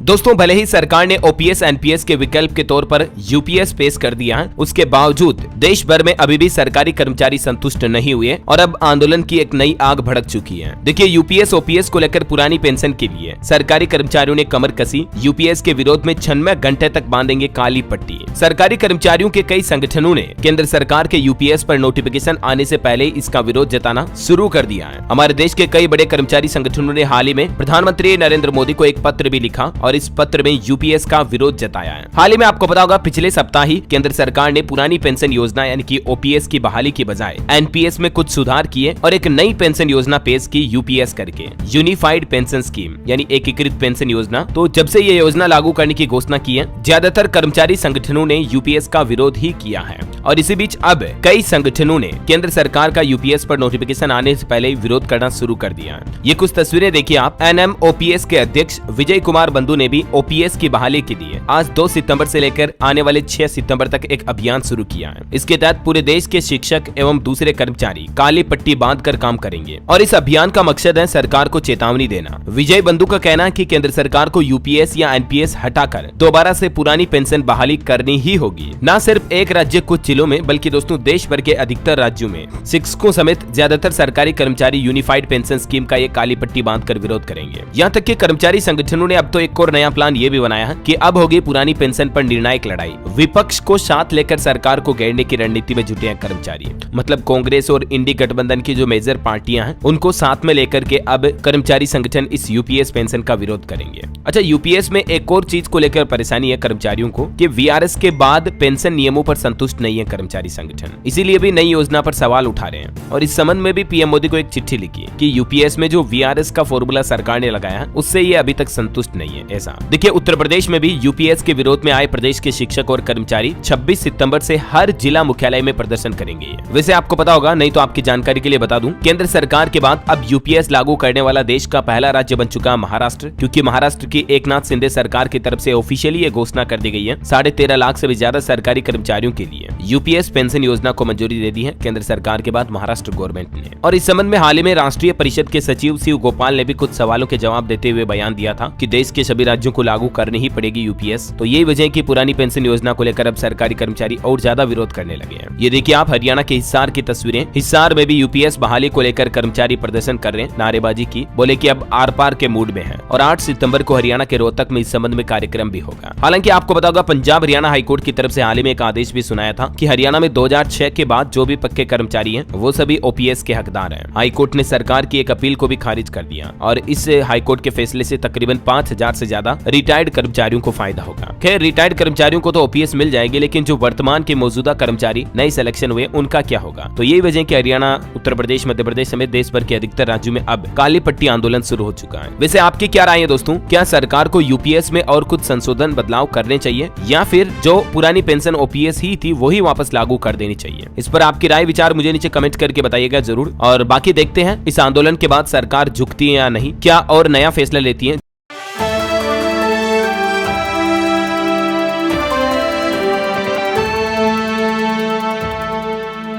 दोस्तों, भले ही सरकार ने ओपीएस एनपीएस के विकल्प के तौर पर यूपीएस पेश कर दिया है, उसके बावजूद देश भर में अभी भी सरकारी कर्मचारी संतुष्ट नहीं हुए और अब आंदोलन की एक नई आग भड़क चुकी है। देखिए, यूपीएस ओपीएस को लेकर पुरानी पेंशन के लिए सरकारी कर्मचारियों ने कमर कसी। यूपीएस के विरोध में 96 घंटे तक बांधेंगे काली पट्टी। सरकारी कर्मचारियों के कई संगठनों ने केंद्र सरकार के यूपीएस पर नोटिफिकेशन आने से पहले इसका विरोध जताना शुरू कर दिया है। हमारे देश के कई बड़े कर्मचारी संगठनों ने हाल ही में प्रधानमंत्री नरेंद्र मोदी को एक पत्र भी लिखा और इस पत्र में यूपीएस का विरोध जताया है। हाल ही में आपको पता होगा, पिछले सप्ताह ही केंद्र सरकार ने पुरानी पेंशन योजना यानी कि ओपीएस की बहाली की बजाय एनपीएस में कुछ सुधार किए और एक नई पेंशन योजना पेश की यूपीएस करके, यूनिफाइड पेंशन स्कीम यानी एकीकृत पेंशन योजना। तो जब से ये योजना लागू करने की घोषणा की है, ज्यादातर कर्मचारी संगठनों ने यूपीएस का विरोध ही किया है और इसी बीच अब कई संगठनों ने केंद्र सरकार का यूपीएस पर नोटिफिकेशन आने से पहले विरोध करना शुरू कर दिया है। ये कुछ तस्वीरें देखिए आप। एनएमओपीएस के अध्यक्ष विजय कुमार बंधु ने भी ओपीएस की बहाली के लिए आज 2 सितंबर से लेकर आने वाले 6 सितंबर तक एक अभियान शुरू किया है। इसके तहत पूरे देश के शिक्षक एवं दूसरे कर्मचारी काली पट्टी बांधकर काम करेंगे और इस अभियान का मकसद है सरकार को चेतावनी देना। विजय बंधु का कहना है कि केंद्र सरकार को यूपीएस या एनपीएस हटाकर दोबारा से पुरानी पेंशन बहाली करनी ही होगी। न सिर्फ एक राज्य कुछ जिलों में बल्कि दोस्तों देश भर के अधिकतर राज्यों में शिक्षकों समेत ज्यादातर सरकारी कर्मचारी यूनिफाइड पेंशन स्कीम का ये काली पट्टी बांधकर विरोध करेंगे। यहाँ तक कि कर्मचारी संगठनों ने अब तो एक और नया प्लान ये भी बनाया है कि अब होगी पुरानी पेंशन पर निर्णायक लड़ाई। विपक्ष को साथ लेकर सरकार को घेरने की रणनीति में जुटे हैं कर्मचारी। मतलब कांग्रेस और इंडी गठबंधन की जो मेजर पार्टियां हैं, उनको साथ में लेकर के अब कर्मचारी संगठन इस यूपीएस पेंशन का विरोध करेंगे। अच्छा, यूपीएस में एक और चीज को लेकर परेशानी है कर्मचारियों को कि वीआरएस के बाद पेंशन नियमों पर संतुष्ट नहीं है कर्मचारी संगठन, इसीलिए भी नई योजना पर सवाल उठा रहे हैं और इस संबंध में भी पीएम मोदी को एक चिट्ठी लिखी कि यूपीएस में जो वीआरएस का फॉर्मूला सरकार ने लगाया है उससे ये अभी तक संतुष्ट नहीं है। ऐसा देखिए, उत्तर प्रदेश में भी यूपीएस के विरोध में आए प्रदेश के शिक्षक और कर्मचारी 26 सितंबर से हर जिला मुख्यालय में प्रदर्शन करेंगे। वैसे आपको पता होगा, नहीं तो आपकी जानकारी के लिए बता दूं, केंद्र सरकार के बाद अब यूपीएस लागू करने वाला देश का पहला राज्य बन चुका महाराष्ट्र, क्योंकि महाराष्ट्र की एकनाथ शिंदे सरकार की तरफ से ऑफिशियली ये घोषणा कर दी गई है। 13.5 लाख से भी ज्यादा सरकारी कर्मचारियों के लिए यूपीएस पेंशन योजना को मंजूरी दे दी है केंद्र सरकार के बाद महाराष्ट्र गवर्नमेंट ने। और इस संबंध में हाल ही में राष्ट्रीय परिषद के सचिव शिव गोपाल ने भी कुछ सवालों के जवाब देते हुए बयान दिया था कि देश के सभी राज्यों को लागू करनी ही पड़ेगी यूपीएस। तो यही वजह है कि पुरानी पेंशन योजना को लेकर अब सरकारी कर्मचारी और ज्यादा विरोध करने लगे हैं। ये देखिए आप, हरियाणा के हिसार की तस्वीरें। हिसार में भी यूपीएस बहाली को लेकर कर्मचारी प्रदर्शन कर रहे हैं, नारेबाजी की, बोले कि अब आर पार के मूड में है। और 8 सितंबर को हरियाणा के रोहतक में इस संबंध में कार्यक्रम भी होगा। हालांकि आपको पता होगा, पंजाब हरियाणा हाईकोर्ट की तरफ से हाल ही में एक आदेश भी सुनाया था कि हरियाणा में 2006 के बाद जो भी पक्के कर्मचारी हैं वो सभी ओपीएस के हकदार हैं। हाईकोर्ट ने सरकार की एक अपील को भी खारिज कर दिया और इस हाईकोर्ट के फैसले से तकरीबन 5000 से ज्यादा रिटायर्ड कर्मचारियों को फायदा होगा। खैर, रिटायर्ड कर्मचारियों को तो ओपीएस मिल जाएगी, लेकिन जो वर्तमान के मौजूदा कर्मचारी नए सिलेक्शन हुए उनका क्या होगा? तो यही वजह है कि हरियाणा, उत्तर प्रदेश, मध्य प्रदेश समेत देश भर के अधिकतर राज्यों में अब काली पट्टी आंदोलन शुरू हो चुका है। वैसे आपकी क्या राय है दोस्तों? क्या सरकार को यूपीएस में और कुछ संशोधन बदलाव करने चाहिए या फिर जो पुरानी पेंशन ओपीएस ही थी वही वापस लागू कर देनी चाहिए? इस पर आपकी राय विचार मुझे नीचे कमेंट करके बताइएगा जरूर। और बाकी देखते हैं इस आंदोलन के बाद सरकार झुकती है या नहीं, क्या और नया फैसला लेती है।